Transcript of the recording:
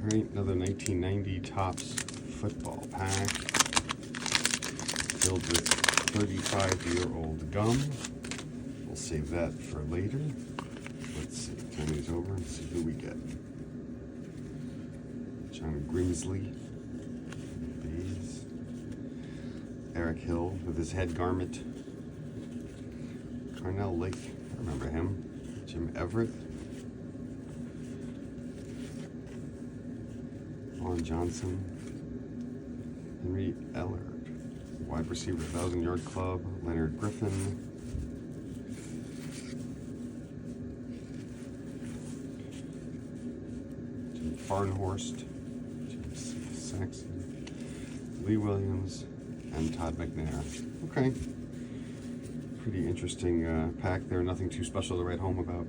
right, another 1990 Topps football pack filled with 35-year-old gum. We'll save that for later. Let's see, turn these over and see who we get. John Grimsley, these. Eric Hill with his head garment. Carnell Lake, I remember him. Jim Everett. Vaughn Johnson. Henry Ellard, wide receiver, 1,000-yard club. Leonard Griffin. Jim Farnhorst. James Saxon. Lee Williams. And Todd McNair. Okay. Pretty interesting pack there. Nothing too special to write home about.